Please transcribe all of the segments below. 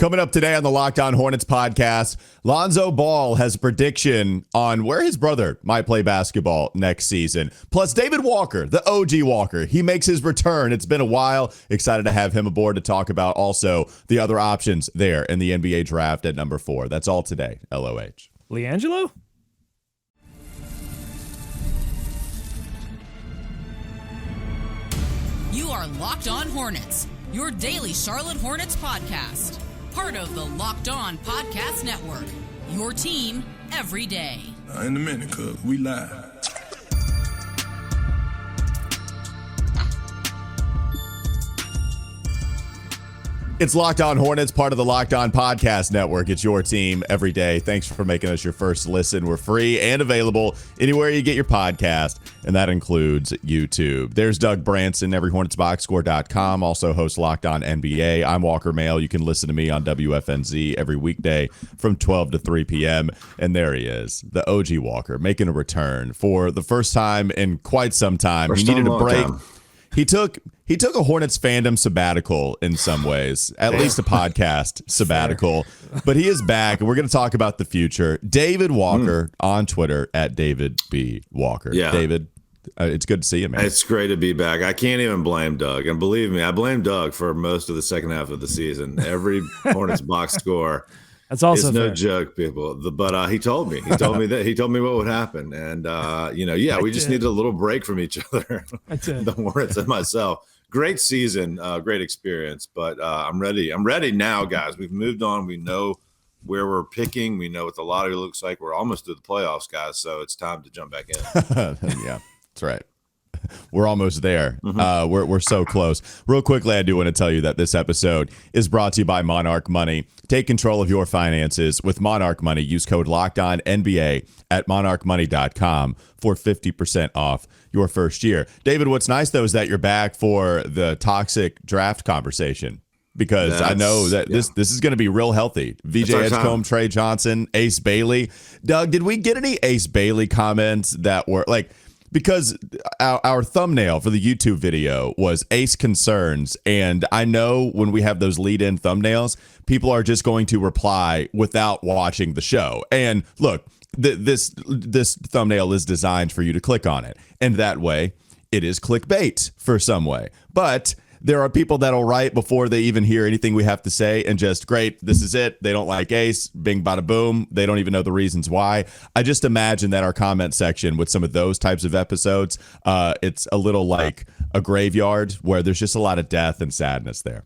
Coming up today on the Locked On Hornets podcast, Lonzo Ball has a prediction on where his brother might play basketball next season. Plus, David Walker, the OG Walker, he makes his return. It's been a while. Excited to have him aboard to talk about also the other options there in the NBA draft at number 4. That's all today. LOH. LiAngelo? You are Locked On Hornets, your daily Charlotte Hornets podcast. Part of the Locked On Podcast Network, your team every day. In a minute, cuz we live. It's Locked On Hornets, part of the Locked On Podcast Network. It's your team every day. Thanks for making us your first listen. We're free and available anywhere you get your podcast, and that includes YouTube. There's Doug Branson, everyhornetsboxscore.com, also hosts Locked On NBA. I'm Walker Mail. You can listen to me on WFNZ every weekday from 12 to 3 p.m., and there he is, the OG Walker, making a return for the first time in quite some time. He needed a break. He took a Hornets fandom sabbatical in some ways, at least a podcast sabbatical. But he is back, and we're going to talk about the future. David Walker on Twitter at David B. Walker. Yeah. David, it's good to see you, man. It's great to be back. I can't even blame Doug. And believe me, I blame Doug for most of the second half of the season. Every Hornets box score. That's also it's no fair. joke, people. But he told me. He told me what would happen. And, we just needed a little break from each other. That's it. The Hornets and myself. Great season, great experience. But I'm ready. I'm ready now, guys. We've moved on. We know where we're picking. We know what the lottery looks like. We're almost through the playoffs, guys. So it's time to jump back in. Yeah, that's right. We're almost there. We're so close. Real quickly, I do want to tell you that this episode is brought to you by Monarch Money. Take control of your finances with Monarch Money. Use code LOCKEDONNBA at monarchmoney.com for 50% off your first year. David, what's nice, though, is that you're back for the toxic draft conversation. Because I know that this is going to be real healthy. VJ Edgecombe, Trey Johnson, Ace Bailey. Doug, did we get any Ace Bailey comments that were like... Because our thumbnail for the YouTube video was Ace Concerns, and I know when we have those lead-in thumbnails, people are just going to reply without watching the show. And look, this thumbnail is designed for you to click on it, and that way, it is clickbait for some way. But there are people that'll write before they even hear anything we have to say and just, great, this is it. They don't like Ace, bing, bada, boom. They don't even know the reasons why. I just imagine that our comment section with some of those types of episodes, it's a little like a graveyard where there's just a lot of death and sadness there.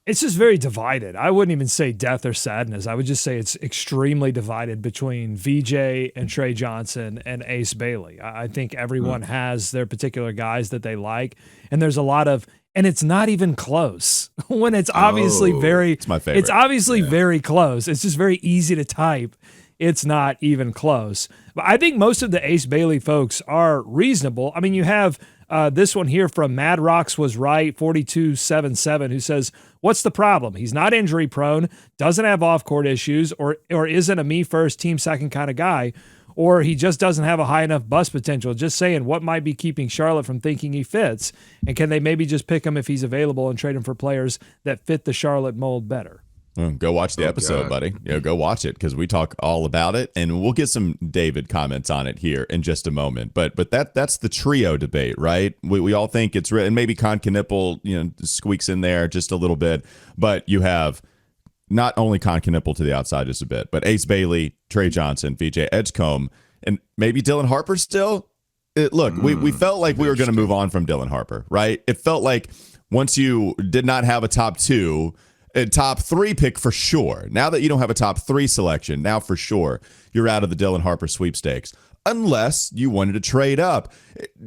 It's just very divided. I wouldn't even say death or sadness. I would just say it's extremely divided between VJ and Trey Johnson and Ace Bailey. I think everyone has their particular guys that they like, and there's a lot of... And it's not even close when it's obviously it's my favorite. It's obviously very close. It's just very easy to type. It's not even close. But I think most of the Ace Bailey folks are reasonable. I mean, you have this one here from Mad Rocks Was Right, 4277, who says, what's the problem? He's not injury prone, doesn't have off-court issues, or isn't a me first, team second kind of guy. Or he just doesn't have a high enough bust potential. Just saying, what might be keeping Charlotte from thinking he fits? And can they maybe just pick him if he's available and trade him for players that fit the Charlotte mold better? Go watch the episode, buddy. Go watch it because we talk all about it, and we'll get some David comments on it here in just a moment. But that's the trio debate, right? We all think it's and maybe Con Knipple, squeaks in there just a little bit, but you have not only Con Knipple to the outside just a bit, but Ace Bailey, Trey Johnson, VJ Edgecombe, and maybe Dylan Harper still. We felt like we were going to move on from Dylan Harper, right? It felt like once you did not have a top 2, a top 3 pick for sure. Now that you don't have a top 3 selection, now for sure, you're out of the Dylan Harper sweepstakes. Unless you wanted to trade up.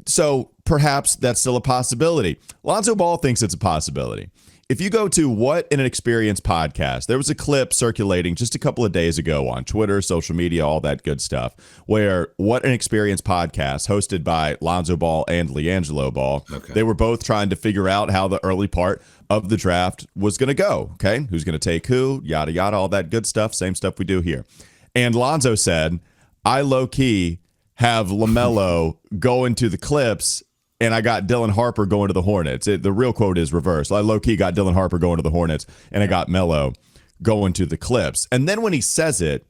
So perhaps that's still a possibility. Lonzo Ball thinks it's a possibility. If you go to What in an Experience podcast, there was a clip circulating just a couple of days ago on Twitter, social media, all that good stuff, where What an Experience podcast, hosted by Lonzo Ball and LiAngelo Ball, they were both trying to figure out how the early part of the draft was going to go, okay? Who's going to take who, yada, yada, all that good stuff, same stuff we do here. And Lonzo said, I low-key have LaMelo going to the Clips, and I got Dylan Harper going to the Hornets. The real quote is reverse. I low-key got Dylan Harper going to the Hornets, and I got Melo going to the Clips. And then when he says it,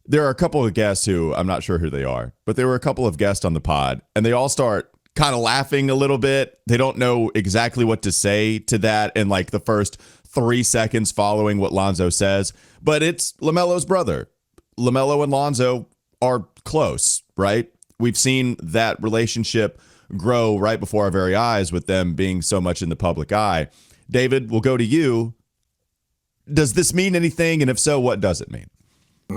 there are a couple of guests who I'm not sure who they are, but there were a couple of guests on the pod, and they all start kind of laughing a little bit. They don't know exactly what to say to that in like the first 3 seconds following what Lonzo says, but it's LaMelo's brother. LaMelo and Lonzo are close, right? We've seen that relationship grow right before our very eyes with them being so much in the public eye. David, we'll go to you. Does this mean anything? And if so, what does it mean?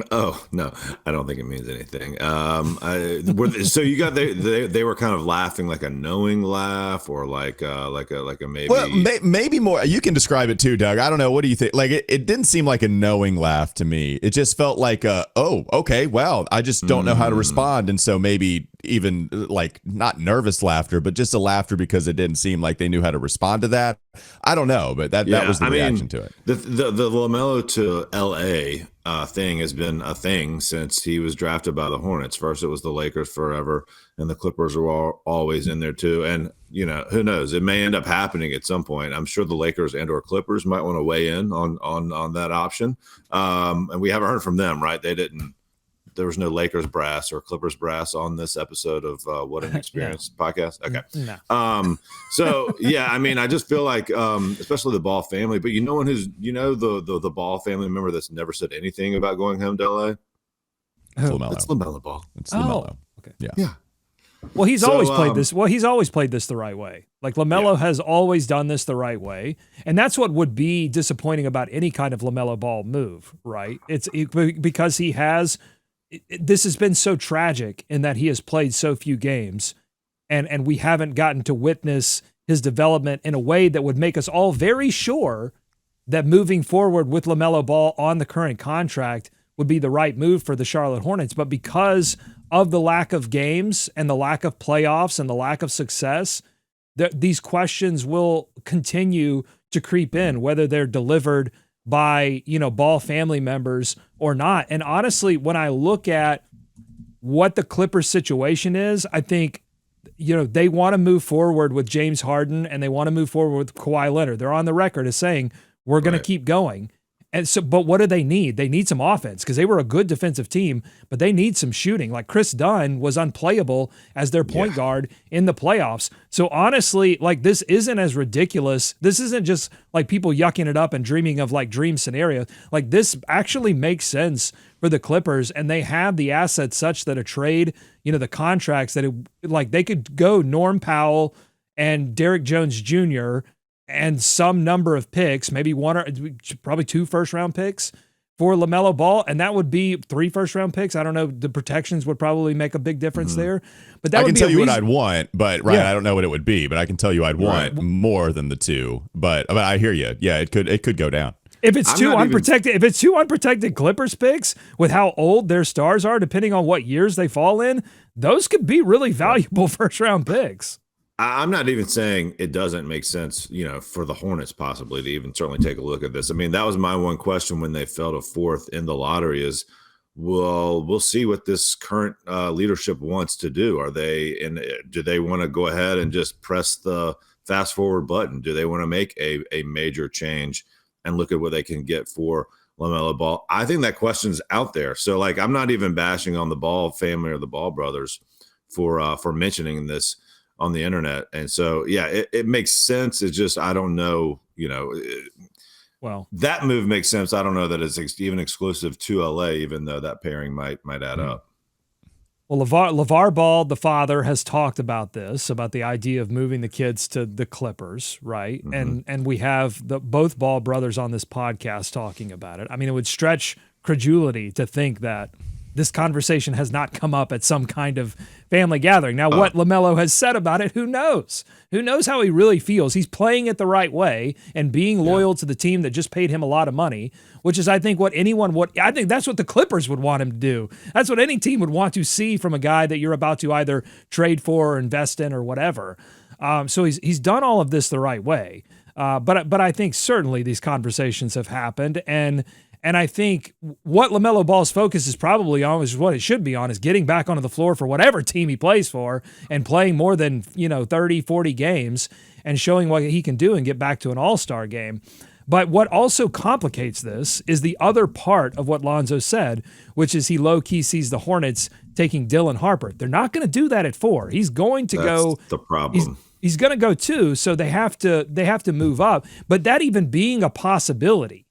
Oh no, I don't think it means anything. So you got they were kind of laughing like a knowing laugh, or like a maybe. Well, maybe more. You can describe it too, Doug. I don't know. What do you think? Like it didn't seem like a knowing laugh to me. It just felt like oh, okay, well, I just don't know how to respond, and so maybe even like not nervous laughter, but just a laughter because it didn't seem like they knew how to respond to that. I don't know, but that was the reaction to it. The LaMelo to LA thing has been a thing since he was drafted by the Hornets. First, it was the Lakers forever, and the Clippers were always in there too. And who knows? It may end up happening at some point. I'm sure the Lakers and/or Clippers might want to weigh in on that option. And we haven't heard from them, right? They didn't. There was no Lakers brass or Clippers brass on this episode of What an Experience podcast. Okay. No. So yeah, I mean, I just feel like, especially the Ball family, but the Ball family member that's never said anything about going home to LA. It's LaMelo. It's LaMelo Ball. It's LaMelo. Okay. Yeah. Well, he's always played this. Well, he's always played this the right way. Like LaMelo has always done this the right way, and that's what would be disappointing about any kind of LaMelo Ball move, right? It's because he has. This has been so tragic in that he has played so few games, and we haven't gotten to witness his development in a way that would make us all very sure that moving forward with LaMelo Ball on the current contract would be the right move for the Charlotte Hornets. But because of the lack of games and the lack of playoffs and the lack of success, these questions will continue to creep in, whether they're delivered by, Ball family members or not. And honestly, when I look at what the Clippers situation is, I think, they want to move forward with James Harden and they want to move forward with Kawhi Leonard. They're on the record as saying, we're going to keep going. And so, but what do they need? They need some offense because they were a good defensive team, but they need some shooting. Like Chris Dunn was unplayable as their point guard in the playoffs. So honestly, like this isn't as ridiculous. This isn't just like people yucking it up and dreaming of like dream scenario. Like this actually makes sense for the Clippers, and they have the assets such that a trade, the contracts that they could go Norm Powell and Derrick Jones Jr. and some number of picks, maybe probably 2 first-round picks for LaMelo Ball, and that would be 3 first-round picks. I don't know. The protections would probably make a big difference there. But that I would can be tell you what I'd want, but I don't know what it would be, but I can tell you I'd want more than the 2. But I hear you. Yeah, it could go down. If it's two unprotected Clippers picks with how old their stars are, depending on what years they fall in, those could be really valuable first-round picks. I'm not even saying it doesn't make sense, for the Hornets possibly to even certainly take a look at this. I mean, that was my one question when they fell to 4th in the lottery is, well, we'll see what this current leadership wants to do. Do they want to go ahead and just press the fast forward button? Do they want to make a major change and look at what they can get for LaMelo Ball? I think that question's out there. So like, I'm not even bashing on the Ball family or the Ball brothers for mentioning this on the internet. And so, yeah, it makes sense. It's just, I don't know, well, that move makes sense. I don't know that it's even exclusive to LA, even though that pairing might add up. Well, LeVar Ball, the father, has talked about this, about the idea of moving the kids to the Clippers, right? Mm-hmm. And we have both Ball brothers on this podcast talking about it. I mean, it would stretch credulity to think that this conversation has not come up at some kind of family gathering. Now, what LaMelo has said about it, who knows? Who knows how he really feels? He's playing it the right way and being loyal to the team that just paid him a lot of money, which is, I think, what anyone would. I think that's what the Clippers would want him to do. That's what any team would want to see from a guy that you're about to either trade for or invest in or whatever. So he's done all of this the right way. But I think certainly these conversations have happened, and I think what LaMelo Ball's focus is probably on, is what it should be on, is getting back onto the floor for whatever team he plays for and playing more than 30, 40 games and showing what he can do and get back to an all-star game. But what also complicates this is the other part of what Lonzo said, which is he low-key sees the Hornets taking Dylan Harper. They're not going to do that at 4. He's going to go. That's the problem. He's going to go 2, so they have to move up. But that even being a possibility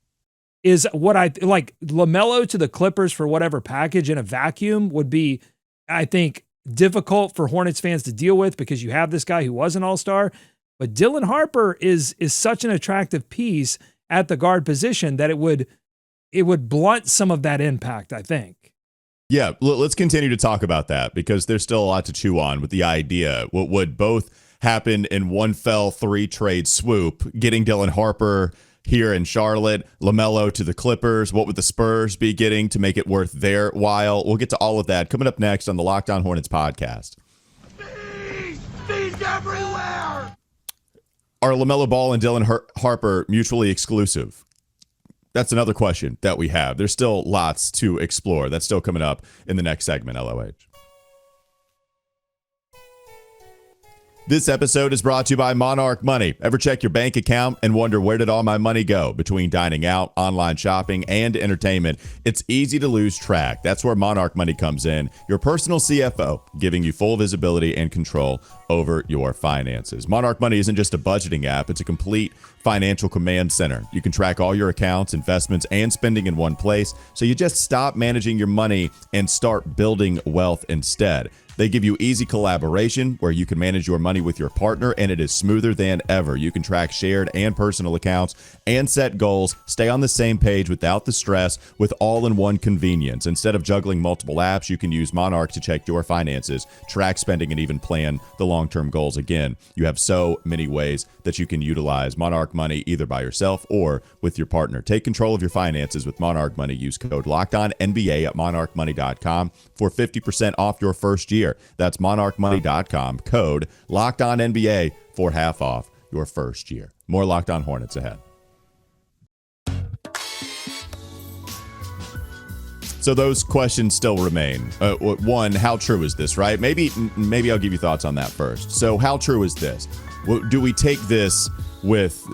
is what I like. LaMelo to the Clippers for whatever package in a vacuum would be, I think, difficult for Hornets fans to deal with because you have this guy who was an all-star. But Dylan Harper is such an attractive piece at the guard position that it would blunt some of that impact, I think. Yeah, let's continue to talk about that because there's still a lot to chew on with the idea. What would both happen in one fell 3-trade swoop, getting Dylan Harper here in Charlotte, LaMelo to the Clippers. What would the Spurs be getting to make it worth their while? We'll get to all of that coming up next on the Locked On Hornets podcast. Bees everywhere! Are LaMelo Ball and Dylan Harper mutually exclusive? That's another question that we have. There's still lots to explore. That's still coming up in the next segment, LOH. This episode is brought to you by Monarch Money. Ever check your bank account and wonder where did all my money go? Between dining out, online shopping, and entertainment, it's easy to lose track. That's where Monarch Money comes in, your personal CFO, giving you full visibility and control over your finances. Monarch Money isn't just a budgeting app, it's a complete financial command center. You can track all your accounts, investments, and spending in one place, so you just stop managing your money and start building wealth instead. They give you easy collaboration where you can manage your money with your partner, and it is smoother than ever. You can track shared and personal accounts and set goals, stay on the same page without the stress with all-in-one convenience. Instead of juggling multiple apps, you can use Monarch to check your finances, track spending, and even plan the long-term goals. Again, you have so many ways that you can utilize Monarch Money either by yourself or with your partner. Take control of your finances with Monarch Money. Use code LOCKEDONNBA at monarchmoney.com for 50% off your first year. That's monarchmoney.com, code LOCKEDONNBA for half off your first year. More Locked On Hornets ahead. So those questions still remain. One, how true is this, right? Maybe I'll give you thoughts on that first. So how true is this? Do we take this with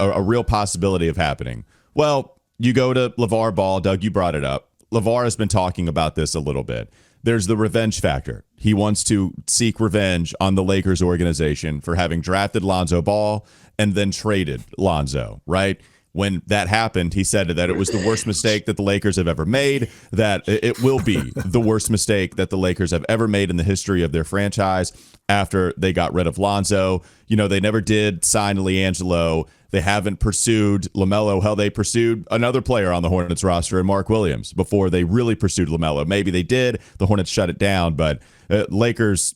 a real possibility of happening? Well, you go to LeVar Ball. Doug, you brought it up. LeVar has been talking about this a little bit. There's the revenge factor. He wants to seek revenge on the Lakers organization for having drafted Lonzo Ball and then traded Lonzo, right? When that happened, he said that it was the worst mistake that the Lakers have ever made, that it will be the worst mistake that the Lakers have ever made in the history of their franchise after they got rid of Lonzo. You know, they never did sign LiAngelo. They haven't pursued LaMelo. Hell, they pursued another player on the Hornets roster, Mark Williams, before they really pursued LaMelo. Maybe they did. The Hornets shut it down, but Lakers,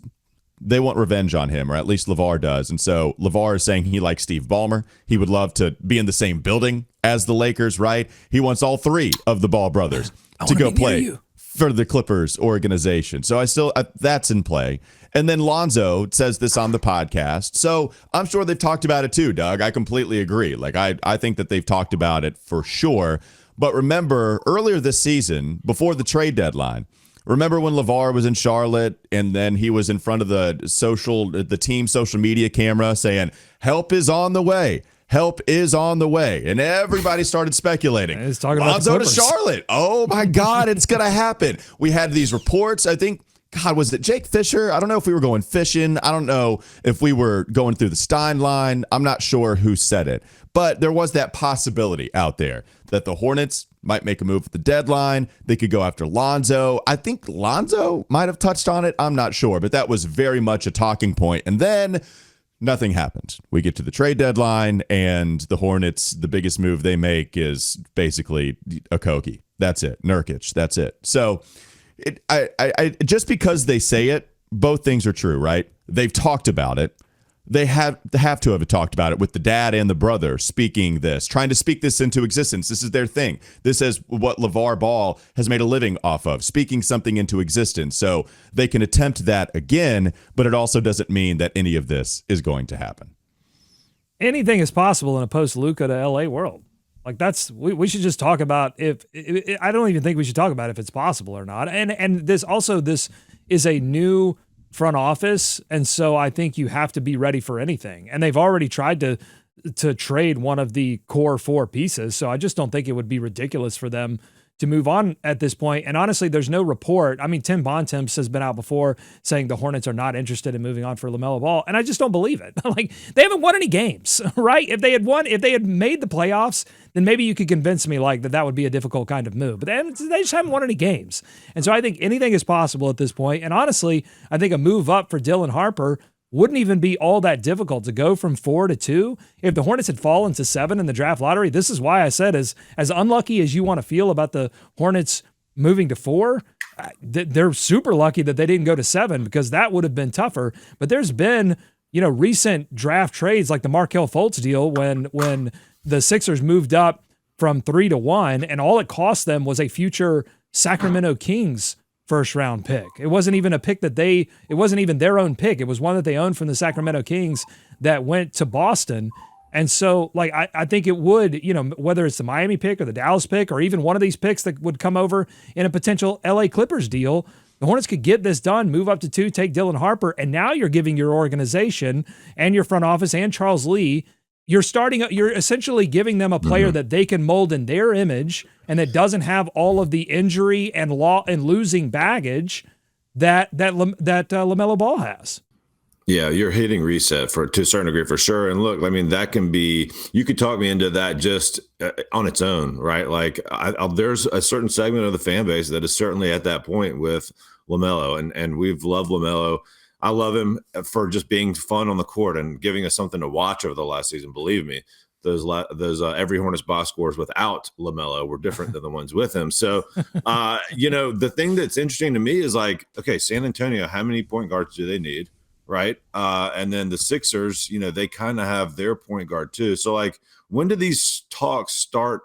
they want revenge on him, or at least LeVar does. And so LeVar is saying he likes Steve Ballmer. He would love to be in the same building as the Lakers, right? He wants all three of the Ball brothers to go play for the Clippers organization. So that's in play. And then Lonzo says this on the podcast. So I'm sure they've talked about it too, Doug. I completely agree. Like, I think that they've talked about it for sure. But remember, earlier this season, before the trade deadline, remember when LeVar was in Charlotte and then he was in front of the team social media camera saying, help is on the way. Help is on the way. And everybody started speculating. He's talking Lonzo about to Charlotte. Oh, my God, it's going to happen. We had these reports. I think, God, was it Jake Fisher? I don't know if we were going fishing. I don't know if we were going through the Stein line. I'm not sure who said it. But there was that possibility out there that the Hornets might make a move at the deadline. They could go after Lonzo. I think Lonzo might have touched on it. I'm not sure. But that was very much a talking point. And then nothing happened. We get to the trade deadline, and the Hornets, the biggest move they make is basically Okogie. That's it. Nurkic. That's it. So I just because they say it, both things are true, right? They've talked about it. They have to have talked about it with the dad and the brother speaking this, trying to speak this into existence. This is their thing. This is what LeVar Ball has made a living off of, speaking something into existence. So they can attempt that again, but it also doesn't mean that any of this is going to happen. Anything is possible in a post-Luka to LA world. Like, that's, we should just talk about I don't even think we should talk about if it's possible or not. And this is a new front office, and so I think you have to be ready for anything. And they've already tried to to trade one of the core 4 pieces. So I just don't think it would be ridiculous for them to move on at this point. And honestly, there's no report. I mean, Tim Bontemps has been out before saying the Hornets are not interested in moving on for LaMelo Ball. And I just don't believe it. Like, they haven't won any games, right? If they had made the playoffs, then maybe you could convince me like that would be a difficult kind of move. But they just haven't won any games. And so I think anything is possible at this point. And honestly, I think a move up for Dylan Harper wouldn't even be all that difficult to go from 4 to 2. If the Hornets had fallen to 7 in the draft lottery, this is why I said as unlucky as you want to feel about the Hornets moving to 4, they're super lucky that they didn't go to 7 because that would have been tougher. But there's been, recent draft trades like the Markelle Fultz deal when the Sixers moved up from 3 to 1 and all it cost them was a future Sacramento Kings first round pick. It wasn't even a pick it wasn't even their own pick. It was one that they owned from the Sacramento Kings that went to Boston. And so like, I think it would, whether it's the Miami pick or the Dallas pick, or even one of these picks that would come over in a potential LA Clippers deal, the Hornets could get this done, move up to 2, take Dylan Harper. And now you're giving your organization and your front office and Charles Lee, you're essentially giving them a player that they can mold in their image and that doesn't have all of the injury and losing baggage that LaMelo Ball has. Yeah, you're hitting reset to a certain degree for sure. And look, I mean, that can be, you could talk me into that just on its own, right? Like there's a certain segment of the fan base that is certainly at that point with LaMelo, and we've loved LaMelo. I love him for just being fun on the court and giving us something to watch over the last season. Believe me, those every Hornets box scores without LaMelo were different than the ones with him. So, the thing that's interesting to me is like, okay, San Antonio, how many point guards do they need, right? And then the Sixers, they kind of have their point guard too. So, like, when do these talks start,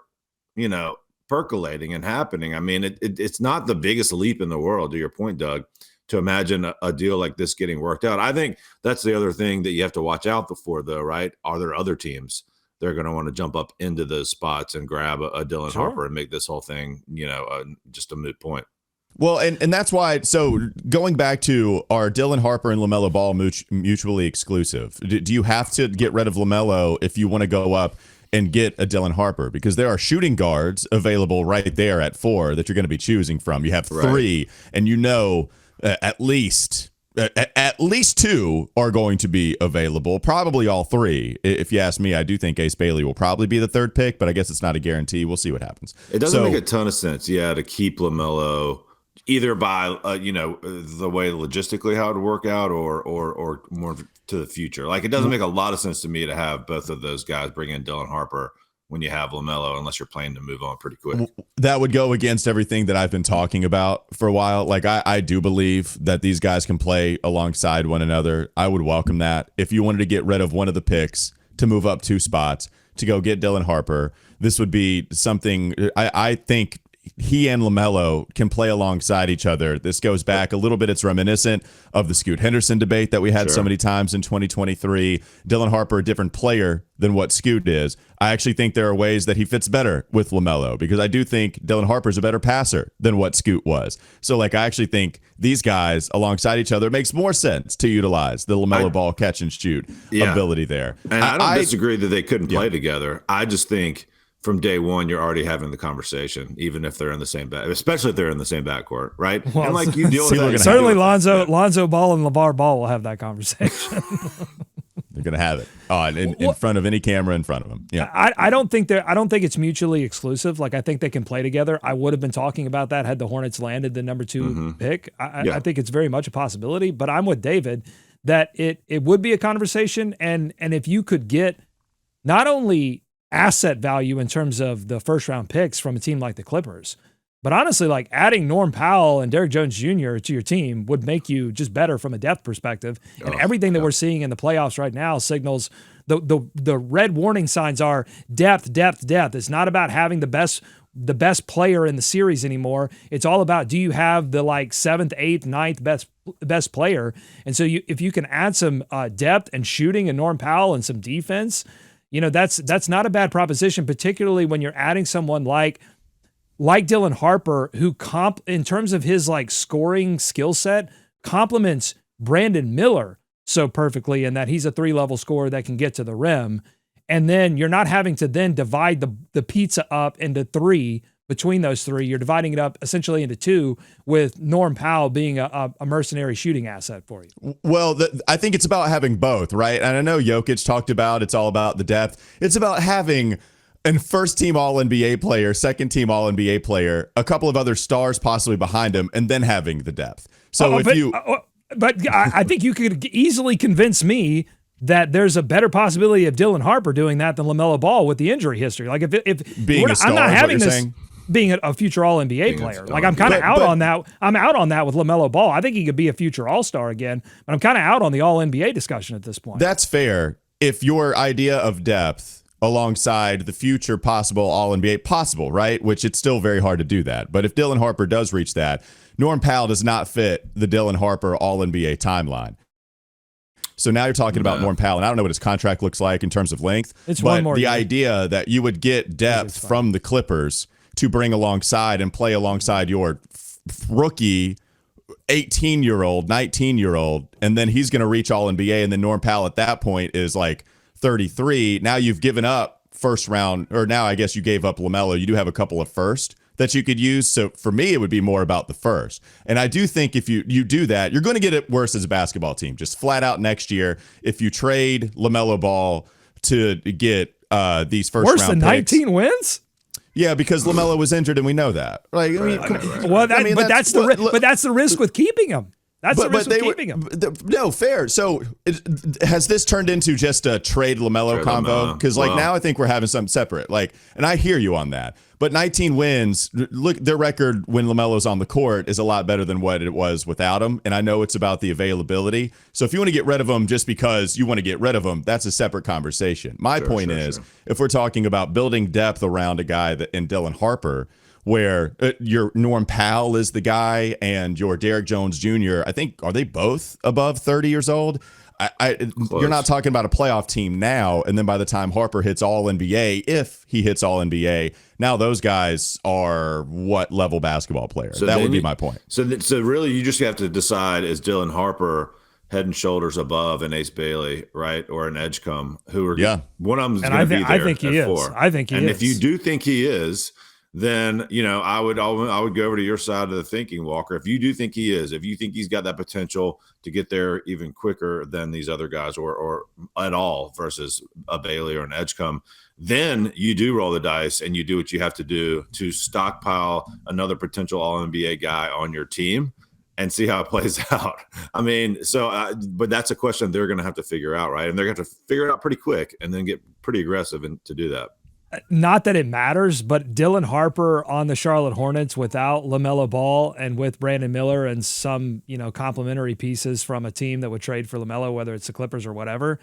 percolating and happening? I mean, it's not the biggest leap in the world, to your point, Doug, to imagine a deal like this getting worked out. I think that's the other thing that you have to watch out for, though, right? Are there other teams that are going to want to jump up into those spots and grab a Dylan Harper and make this whole thing, just a moot point? Well, and that's why. So going back to, are Dylan Harper and LaMelo Ball mutually exclusive? Do you have to get rid of LaMelo if you want to go up and get a Dylan Harper? Because there are shooting guards available right there at 4 that you're going to be choosing from. You have 3, and at least 2 are going to be available. Probably all 3. If you ask me, I do think Ace Bailey will probably be the 3rd pick, but I guess it's not a guarantee. We'll see what happens. It doesn't make a ton of sense, to keep LaMelo either by the way logistically how it would work out, or more to the future. Like, it doesn't make a lot of sense to me to have both of those guys bring in Dylan Harper when you have LaMelo, unless you're planning to move on pretty quick. That would go against everything that I've been talking about for a while. Like, I do believe that these guys can play alongside one another. I would welcome that. If you wanted to get rid of one of the picks to move up 2 spots to go get Dylan Harper, this would be something I think he and LaMelo can play alongside each other. This goes back a little bit. It's reminiscent of the Scoot Henderson debate that we had so many times in 2023. Dylan Harper, a different player than what Scoot is. I actually think there are ways that he fits better with LaMelo, because I do think Dylan Harper's a better passer than what Scoot was. So, like, I actually think these guys alongside each other, it makes more sense to utilize the LaMelo Ball catch and shoot ability there. And I don't disagree that they couldn't play together. I just think from day one, you're already having the conversation, even if they're in the same back, especially if they're in the same backcourt, right? Well, and like, you deal with that. Certainly Lonzo Ball and LeVar Ball will have that conversation. They're gonna have it in front of any camera in front of them. Yeah, I don't think it's mutually exclusive. Like, I think they can play together. I would have been talking about that had the Hornets landed the number 2 pick. I think it's very much a possibility. But I'm with David that it would be a conversation, and if you could get not only asset value in terms of the first round picks from a team like the Clippers, but honestly, like, adding Norm Powell and Derrick Jones Jr. to your team would make you just better from a depth perspective. And everything that we're seeing in the playoffs right now signals the red warning signs are depth. It's not about having the best player in the series anymore. It's all about, do you have the 7th, 8th, 9th best player? And so if you can add some depth and shooting and Norm Powell and some defense, that's not a bad proposition, particularly when you're adding someone like Dylan Harper, who in terms of his scoring skill set, complements Brandon Miller so perfectly, in that he's a 3-level scorer that can get to the rim. And then you're not having to then divide the pizza up into 3 between those 3. You're dividing it up essentially into 2, with Norm Powell being a mercenary shooting asset for you. Well, I think it's about having both, right? And I know Jokic talked about it's all about the depth. It's about having a first-team All-NBA player, second-team All-NBA player, a couple of other stars possibly behind him, and then having the depth. So But I think you could easily convince me that there's a better possibility of Dylan Harper doing that than LaMelo Ball with the injury history. Like if being a star, I'm not having this saying? Being a future All-NBA player. Like I'm kind of out on that. I'm out on that with LaMelo Ball. I think he could be a future All-Star again, but I'm kind of out on the All-NBA discussion at this point. That's fair. If your idea of depth alongside the future possible All-NBA, possible, right? Which it's still very hard to do that. But if Dylan Harper does reach that, Norm Powell does not fit the Dylan Harper All-NBA timeline. So now you're talking about Norm Powell, and I don't know what his contract looks like in terms of length. It's but one more the year. idea that you would get depth from the Clippers to bring alongside and play alongside your rookie 18-year-old, 19-year-old, and then he's going to reach All-NBA, and then Norm Powell at that point is like 33. Now you've given up first round, or now I guess you gave up LaMelo. You do have a couple of first that you could use. So for me, it would be more about the first. And I do think if you do that, you're going to get it worse as a basketball team. Just flat out next year, if you trade LaMelo Ball to get these first worse round than picks, 19 wins. Yeah, because LaMelo was injured, and we know that. Like, I mean, That's the risk with keeping him. That's the risk with keeping him. No, fair. So has this turned into just a trade LaMelo combo? Because now I think we're having something separate. Like, and I hear you on that. But 19 wins, look, their record when LaMelo's on the court is a lot better than what it was without him. And I know it's about the availability. So if you want to get rid of him just because you want to get rid of him, that's a separate conversation. My point is, if we're talking about building depth around a guy in Dylan Harper, where your Norm Powell is the guy and your Derrick Jones Jr., I think, are they both above 30 years old? You're not talking about a playoff team now, and then by the time Harper hits All-NBA, if he hits All-NBA, now those guys are what level basketball players? So that would be my point. So really, you just have to decide, is Dylan Harper head and shoulders above an Ace Bailey, right, or an Edgecombe, who are one of them is going to be there. I think he is. I think he is. And if you do think he is, then I would go over to your side of the thinking, Walker. If you do think he is, if you think he's got that potential to get there even quicker than these other guys, or at all versus a Bailey or an Edgecombe, then you do roll the dice and you do what you have to do to stockpile another potential All-NBA guy on your team and see how it plays out. I mean, but that's a question they're going to have to figure out, right? And they're going to have to figure it out pretty quick and then get pretty aggressive to do that. Not that it matters, but Dylan Harper on the Charlotte Hornets without LaMelo Ball and with Brandon Miller and some, complimentary pieces from a team that would trade for LaMelo, whether it's the Clippers or whatever,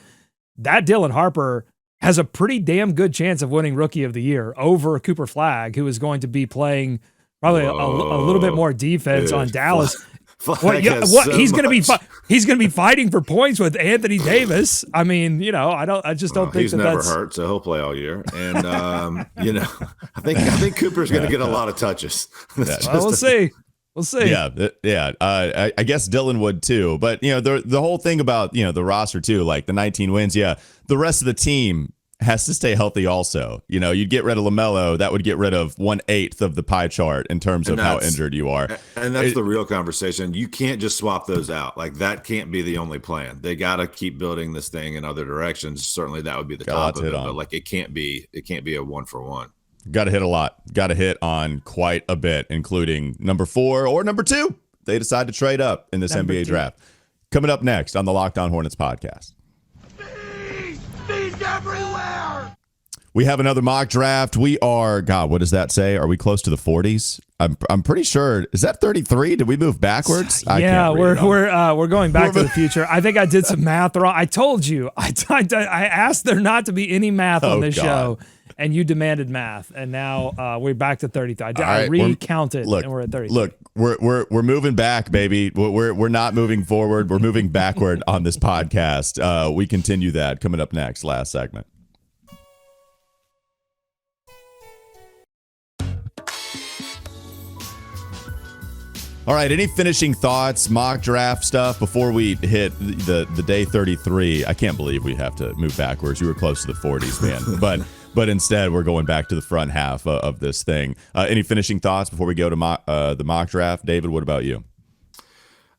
that Dylan Harper has a pretty damn good chance of winning Rookie of the Year over Cooper Flagg, who is going to be playing probably a little bit more defense on Dallas. He's going to be fighting for points with Anthony Davis. I mean, I just don't think he's never hurt, so he'll play all year. And I think Cooper's going to get a lot of touches. We'll see. We'll see. Yeah. I guess Dylan would too. But the whole thing about the roster too, like the 19 wins. Yeah, the rest of the team has to stay healthy also. You'd get rid of LaMelo, that would get rid of 1/8 of the pie chart in terms of how injured you are. And that's the real conversation. You can't just swap those out. Like, that can't be the only plan. They got to keep building this thing in other directions. Certainly that would be the top of it, but like it can't be a 1-for-1. Got to hit a lot. Got to hit on quite a bit, including number 4 or number 2. They decide to trade up in this NBA draft. Coming up next on the Locked On Hornets podcast. Everywhere. We have another mock draft. We are, God, what does that say? Are we close to the 40s? I'm pretty sure. Is that 33? Did we move backwards? Yeah, we're going back to the future. I think I did some math wrong. I told you. I asked there not to be any math on this show, and you demanded math, and now we're back to 33. I recounted, and we're at 33. Look, we're moving back, baby. We're not moving forward. We're moving backward on this podcast. We continue that coming up next. Last segment. All right, any finishing thoughts, mock draft stuff before we hit the day 33? I can't believe we have to move backwards. You were close to the 40s, man. But instead, we're going back to the front half of this thing. Any finishing thoughts before we go to the mock draft? David, what about you?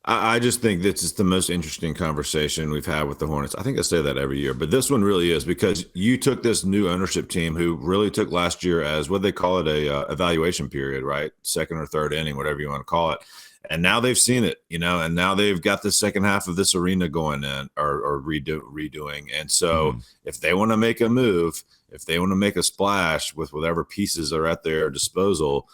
I just think this is the most interesting conversation we've had with the Hornets. I think I say that every year, but this one really is because you took this new ownership team who really took last year as what they call it, a evaluation period, right? Second or third inning, whatever you want to call it. And now they've seen it, and now they've got the second half of this arena going in or redoing. And so if they want to make a move, if they want to make a splash with whatever pieces are at their disposal,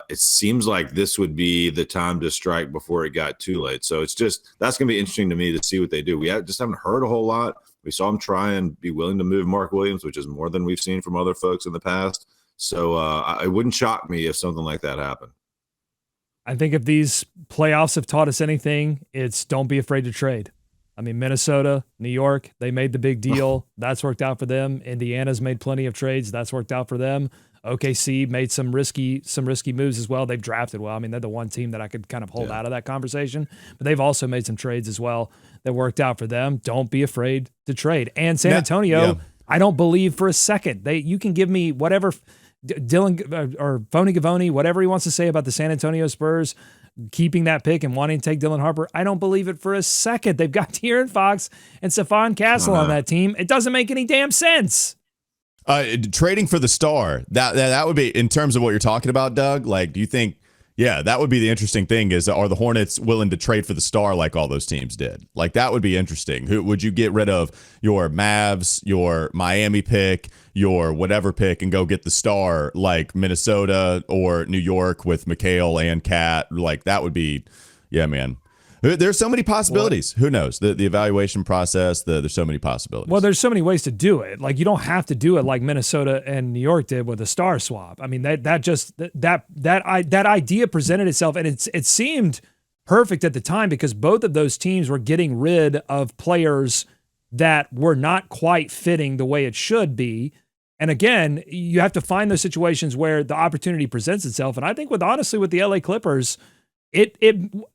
it seems like this would be the time to strike before it got too late. So that's going to be interesting to me to see what they do. We just haven't heard a whole lot. We saw them try and be willing to move Mark Williams, which is more than we've seen from other folks in the past. So it wouldn't shock me if something like that happened. I think if these playoffs have taught us anything, it's don't be afraid to trade. I mean, Minnesota, New York, they made the big deal. That's worked out for them. Indiana's made plenty of trades. That's worked out for them. OKC made some risky moves as well. They've drafted well. I mean, they're the one team that I could kind of hold out of that conversation. But they've also made some trades as well that worked out for them. Don't be afraid to trade. And San Antonio, I don't believe for a second. You can give me whatever Dylan or Phony Gavoni, whatever he wants to say about the San Antonio Spurs keeping that pick and wanting to take Dylan Harper. I don't believe it for a second. They've got De'Aaron Fox and Stephon Castle on that team. It doesn't make any damn sense. Trading for the star, that would be, in terms of what you're talking about, Doug, like, do you think, that would be the interesting thing is, are the Hornets willing to trade for the star like all those teams did? Like, that would be interesting. Who would you get rid of your Mavs, your Miami pick, your whatever pick, and go get the star like Minnesota or New York with McHale and Cat? Like, that would be, man. There's so many possibilities. Who knows? The evaluation process, there's so many possibilities. Well, there's so many ways to do it. Like, you don't have to do it like Minnesota and New York did with a star swap. I mean, that idea presented itself, and it seemed perfect at the time because both of those teams were getting rid of players that were not quite fitting the way it should be. And again, you have to find those situations where the opportunity presents itself. And I think with the LA Clippers, It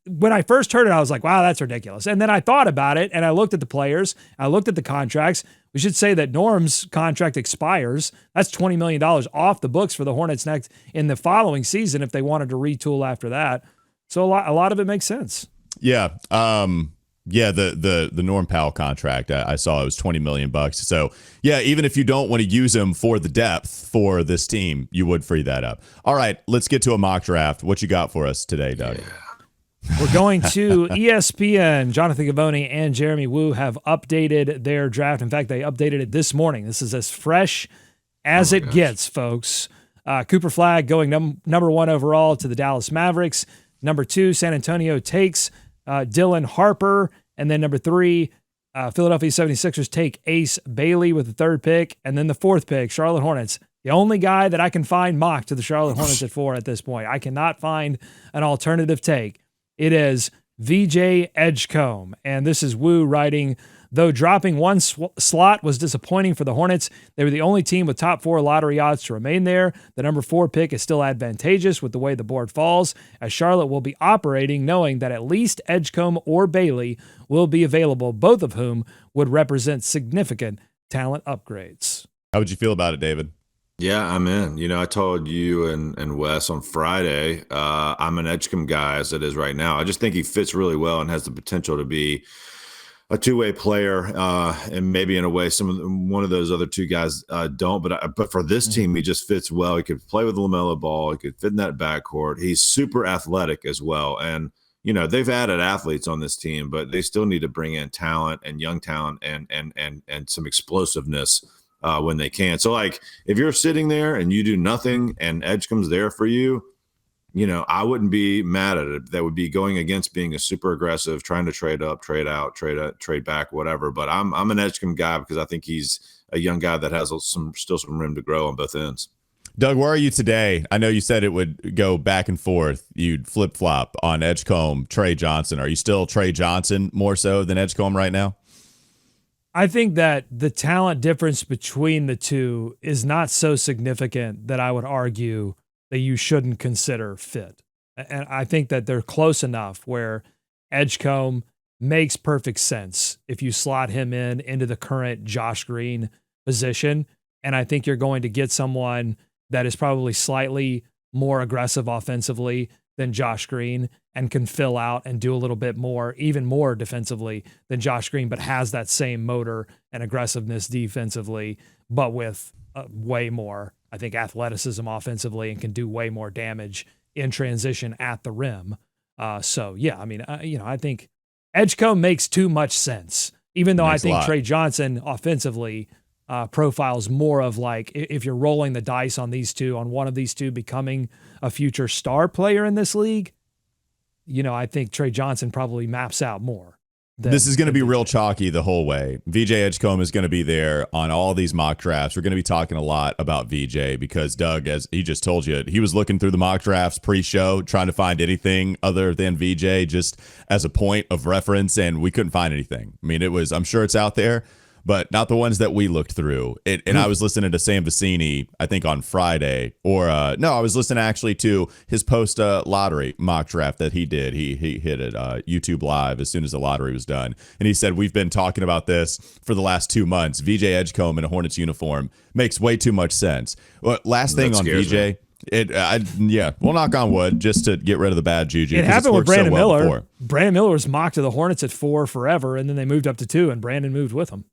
when I first heard it, I was like, wow, that's ridiculous. And then I thought about it and I looked at the players, I looked at the contracts. We should say that Norm's contract expires. That's $20 million off the books for the Hornets next in the following season if they wanted to retool after that. So a lot of it makes sense. Yeah. The Norm Powell contract, I saw it was $20 million. So even if you don't want to use him for the depth for this team, you would free that up. All right, let's get to a mock draft. What you got for us today, Doug? We're going to ESPN. Jonathan Gavoni and Jeremy Wu have updated their draft. In fact, they updated it this morning. This is as fresh as it gets, folks. Cooper Flagg going number 1 overall to the Dallas Mavericks. Number 2, San Antonio takes Dylan Harper. And then number 3, Philadelphia 76ers take Ace Bailey with the 3rd pick. And then the 4th pick, Charlotte Hornets. The only guy that I can find mocked to the Charlotte Hornets at 4 at this point. I cannot find an alternative take. It is VJ Edgecombe. And this is Wu writing, though dropping one slot was disappointing for the Hornets, they were the only team with top 4 lottery odds to remain there. The number 4 pick is still advantageous with the way the board falls, as Charlotte will be operating knowing that at least Edgecombe or Bailey will be available, both of whom would represent significant talent upgrades. How would you feel about it, David? Yeah, I'm in. I told you and Wes on Friday, I'm an Edgecombe guy as it is right now. I just think he fits really well and has the potential to be a two-way player, and maybe in a way one of those other two guys don't. But for this team, he just fits well. He could play with LaMelo Ball. He could fit in that backcourt. He's super athletic as well. And they've added athletes on this team, but they still need to bring in talent and young talent and some explosiveness when they can. So, like, if you're sitting there and you do nothing and Edgecombe's there for you, I wouldn't be mad at it. That would be going against being a super aggressive, trying to trade up, trade out, trade back, whatever. But I'm an Edgecombe guy because I think he's a young guy that has still some room to grow on both ends. Doug, where are you today? I know you said it would go back and forth. You'd flip-flop on Edgecombe, Trey Johnson. Are you still Trey Johnson more so than Edgecombe right now? I think that the talent difference between the two is not so significant that I would argue that you shouldn't consider fit. And I think that they're close enough where Edgecombe makes perfect sense if you slot him into the current Josh Green position. And I think you're going to get someone that is probably slightly more aggressive offensively than Josh Green and can fill out and do a little bit more, even more defensively than Josh Green, but has that same motor and aggressiveness defensively, but with way more, I think, athleticism offensively and can do way more damage in transition at the rim. So, yeah, I mean, I think Edgecombe makes too much sense, even though I think Trey Johnson offensively profiles more of like, if you're rolling the dice on these two, on one of these two becoming a future star player in this league, I think Trey Johnson probably maps out more. This is going to be real chalky the whole way. VJ Edgecombe is going to be there on all these mock drafts. We're going to be talking a lot about VJ because Doug, as he just told you, he was looking through the mock drafts pre-show, trying to find anything other than VJ just as a point of reference, and we couldn't find anything. I mean, I'm sure it's out there, but not the ones that we looked through. And I was listening to Sam Vecini, I think on Friday, I was listening actually to his post lottery mock draft that he did. He hit it YouTube Live as soon as the lottery was done. And he said, we've been talking about this for the last 2 months. VJ Edgecombe in a Hornets uniform makes way too much sense. Well, last thing on VJ. We'll knock on wood just to get rid of the bad juju. It happened with Brandon Miller. Brandon Miller was mocked to the Hornets at 4 forever, and then they moved up to 2, and Brandon moved with him.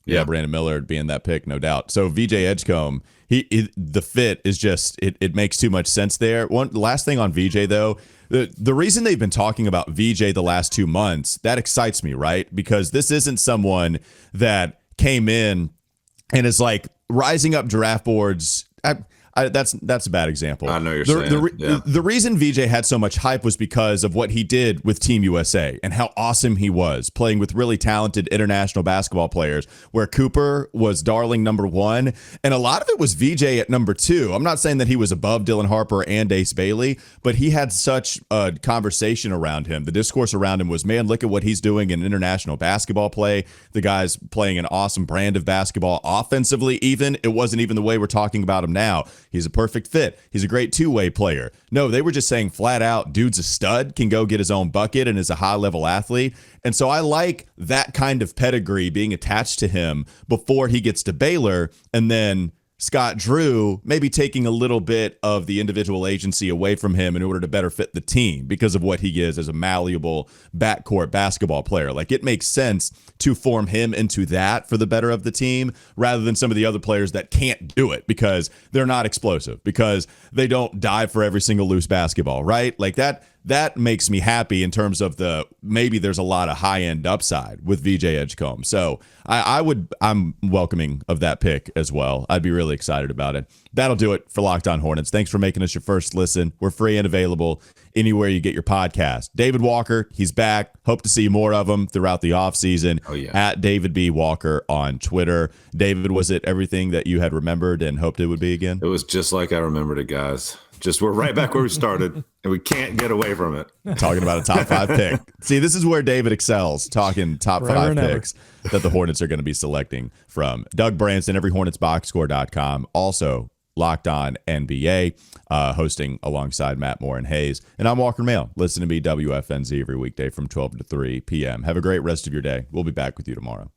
Yeah, Brandon Miller being that pick, no doubt. So VJ Edgecombe, the fit is just it makes too much sense there. One last thing on VJ though, the reason they've been talking about VJ the last 2 months, that excites me, right? Because this isn't someone that came in and is like rising up draft boards. That's a bad example. I know you're saying. The reason VJ had so much hype was because of what he did with Team USA and how awesome he was playing with really talented international basketball players, where Cooper was darling number 1, and a lot of it was VJ at number 2. I'm not saying that he was above Dylan Harper and Ace Bailey, but he had such a conversation around him. The discourse around him was, man, look at what he's doing in international basketball play. The guy's playing an awesome brand of basketball offensively. Even it wasn't even the way we're talking about him now. He's a perfect fit. He's a great two-way player. No, they were just saying flat out, dude's a stud, can go get his own bucket, and is a high-level athlete. And so I like that kind of pedigree being attached to him before he gets to Baylor, and then Scott Drew maybe taking a little bit of the individual agency away from him in order to better fit the team because of what he is as a malleable backcourt basketball player. Like, it makes sense to form him into that for the better of the team rather than some of the other players that can't do it because they're not explosive, because they don't dive for every single loose basketball, right? Like that makes me happy in terms of maybe there's a lot of high-end upside with VJ Edgecombe. So I'm welcoming of that pick as well. I'd be really excited about it. That'll do it for Locked On Hornets. Thanks for making us your first listen. We're free and available anywhere you get your podcast. David Walker, he's back. Hope to see more of him throughout the offseason. Oh, yeah. At David B. Walker on Twitter. David, was it everything that you had remembered and hoped it would be again? It was just like I remembered it, guys. Just we're right back where we started, and we can't get away from it. Talking about a top 5 pick. See, this is where David excels, talking top 5 picks that the Hornets are going to be selecting from. Doug Branson, everyhornetsboxscore.com. Also, Locked On NBA, hosting alongside Matt Moore and Hayes. And I'm Walker Mail. Listen to me, WFNZ, every weekday from 12 to 3 p.m. Have a great rest of your day. We'll be back with you tomorrow.